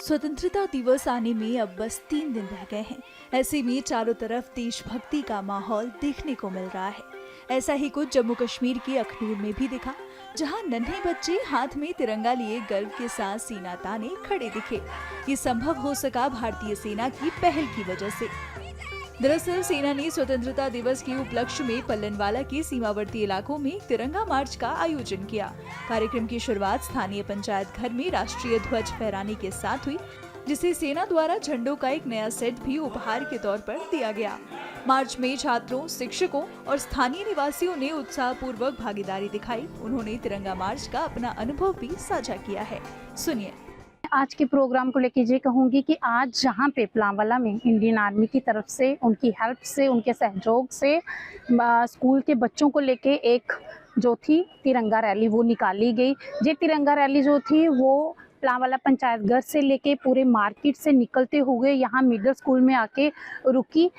स्वतंत्रता दिवस आने में अब बस 3 दिन रह गए हैं। ऐसे में चारों तरफ देशभक्ति का माहौल देखने को मिल रहा है। ऐसा ही कुछ जम्मू कश्मीर के अखनूर में भी दिखा, जहां नन्हे बच्चे हाथ में तिरंगा लिए गर्व के साथ सीना ताने खड़े दिखे। ये संभव हो सका भारतीय सेना की पहल की वजह से। दरअसल सेना ने स्वतंत्रता दिवस के उपलक्ष्य में पल्लनवाला के सीमावर्ती इलाकों में तिरंगा मार्च का आयोजन किया। कार्यक्रम की शुरुआत स्थानीय पंचायत घर में राष्ट्रीय ध्वज फहराने के साथ हुई, जिसे सेना द्वारा झंडों का एक नया सेट भी उपहार के तौर पर दिया गया। मार्च में छात्रों, शिक्षकों और स्थानीय निवासियों ने उत्साहपूर्वक भागीदारी दिखाई। उन्होंने तिरंगा मार्च का अपना अनुभव भी साझा किया है। सुनिए। आज के प्रोग्राम को लेकर ये कहूँगी कि आज जहाँ पे पलांवाला में इंडियन आर्मी की तरफ से, उनकी हेल्प से, उनके सहयोग से स्कूल के बच्चों को लेके एक जो थी तिरंगा रैली वो निकाली गई। ये तिरंगा रैली जो थी वो पलांवाला पंचायत घर से लेके पूरे मार्केट से निकलते हुए यहाँ मिडिल स्कूल में आके रुकी।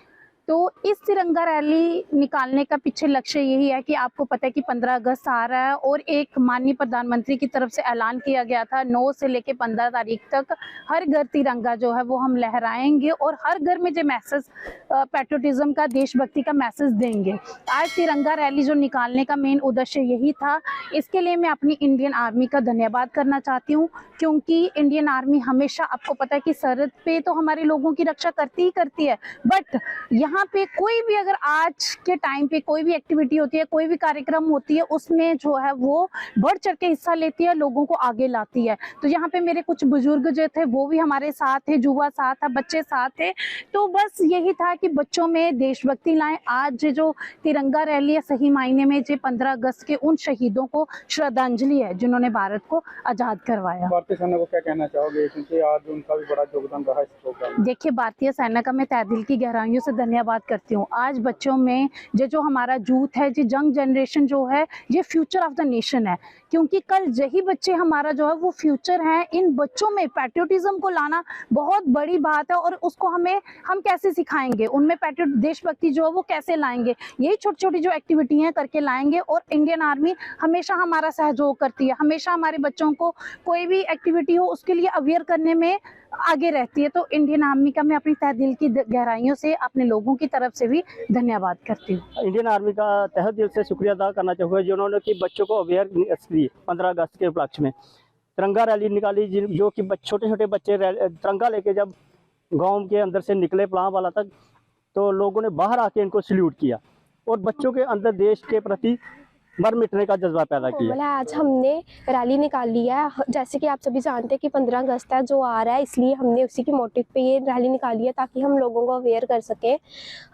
तो इस तिरंगा रैली निकालने का पीछे लक्ष्य यही है कि आपको पता है कि 15 अगस्त आ रहा है और एक माननीय प्रधानमंत्री की तरफ से ऐलान किया गया था 9 से लेके 15 तारीख तक हर घर तिरंगा जो है वो हम लहराएंगे और हर घर में जो मैसेज पैट्रियोटिज्म का, देशभक्ति का मैसेज देंगे। आज तिरंगा रैली जो निकालने का मेन उद्देश्य यही था। इसके लिए मैं अपनी इंडियन आर्मी का धन्यवाद करना चाहती हूँ, क्योंकि इंडियन आर्मी हमेशा, आपको पता है कि सरहद पे तो हमारे लोगों की रक्षा करती ही करती है, बट यहाँ पे कोई भी अगर आज के टाइम पे कोई भी एक्टिविटी होती है, कोई भी कार्यक्रम होती है, उसमें जो है वो बढ़ चढ़ के हिस्सा लेती है, लोगों को आगे लाती है। तो यहाँ पे मेरे कुछ बुजुर्ग जो थे वो भी हमारे साथ थे, युवा साथ था, बच्चे साथ थे। तो बस यही था कि बच्चों में देशभक्ति लाएं। आज जो तिरंगा रैली है सही मायने में जो 15 अगस्त के उन शहीदों को श्रद्धांजलि है जिन्होंने भारत को आजाद करवाया। भारतीय सेना को क्या कहना चाहोगे, क्योंकि आज उनका भी बड़ा योगदान रहा इस प्रोग्राम में? देखिए, भारतीय सेना का मैं तहे दिल की गहराइयों से धन्यवाद करती हूँ। आज बच्चों में जो हमारा यूथ है, जो यंग जनरेशन जो है, ये फ्यूचर ऑफ द नेशन है, क्योंकि कल यही बच्चे हमारा जो है वो फ्यूचर है। इन बच्चों में पैट्रियोटिज्म को लाना बहुत बड़ी बात है और उसको हम कैसे सिखाएंगे, उनमें देशभक्ति जो है वो कैसे लाएंगे, यही छोटी छोटी जो एक्टिविटी हैं करके लाएंगे। और इंडियन आर्मी हमेशा हमारा सहयोग करती है, हमेशा हमारे बच्चों को कोई भी एक्टिविटी हो उसके लिए अवेयर करने में आगे रहती है। तो इंडियन आर्मी का मैं अपनी तहे दिल की गहराइयों से अपने लोगों की तरफ से भी धन्यवाद करती हूँ। इंडियन आर्मी का तहे दिल से शुक्रिया अदा करना चाहूँगा जिन्होंने कि बच्चों को अवेयरनेस दी। 15 अगस्त के उपलक्ष्य में तिरंगा रैली निकाली, जो कि छोटे छोटे बच्चे तिरंगा लेके जब गांव के अंदर से निकले पलांवाला तक, तो लोगों ने बाहर आके इनको सल्यूट किया और बच्चों के अंदर देश के प्रति मर मिटने का जज्बा पैदा किया। आज हमने रैली निकाली है, जैसे कि आप सभी जानते हैं कि 15 अगस्त है जो आ रहा है, इसलिए हमने उसी के मोटिव पे ये रैली निकाली है ताकि हम लोगों को अवेयर कर सकें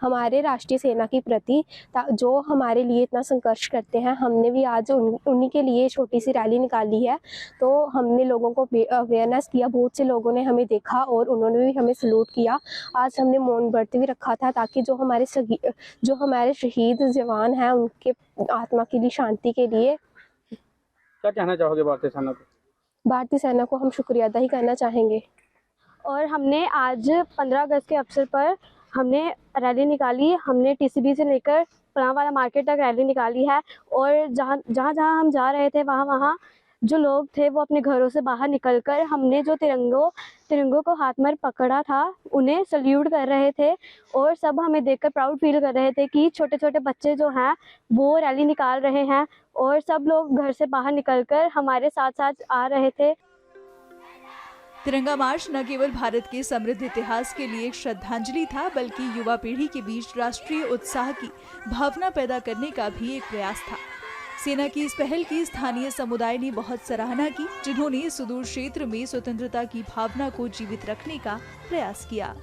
हमारे राष्ट्रीय सेना के प्रति, जो हमारे लिए इतना संघर्ष करते हैं। हमने भी आज उन्हीं के लिए छोटी सी रैली निकाली है, तो हमने लोगों को अवेयरनेस किया। बहुत से लोगों ने हमें देखा और उन्होंने भी हमें सलूट किया। आज हमने मौन व्रत भी रखा था ताकि जो हमारे शहीद जवान हैं उनके आत्मा के लिए, शांति के लिए। क्या कहना चाहोगे भारतीय सेना को? भारतीय सेना को हम शुक्रिया अदा ही करना चाहेंगे। और हमने आज 15 अगस्त के अवसर पर हमने रैली निकाली। हमने टीसीबी से लेकर पलांवाला मार्केट तक रैली निकाली है और जहाँ हम जा रहे थे वहाँ जो लोग थे वो अपने घरों से बाहर निकलकर हमने जो तिरंगों को हाथ में पकड़ा था उन्हें सल्यूट कर रहे थे और सब हमें देखकर प्राउड फील कर रहे थे कि छोटे छोटे बच्चे जो हैं वो रैली निकाल रहे हैं और सब लोग घर से बाहर निकलकर हमारे साथ साथ आ रहे थे। तिरंगा मार्च न केवल भारत के समृद्ध इतिहास के लिए एक श्रद्धांजलि था, बल्कि युवा पीढ़ी के बीच राष्ट्रीय उत्साह की भावना पैदा करने का भी एक प्रयास था। सेना की इस पहल की स्थानीय समुदाय ने बहुत सराहना की, जिन्होंने सुदूर क्षेत्र में स्वतंत्रता की भावना को जीवित रखने का प्रयास किया।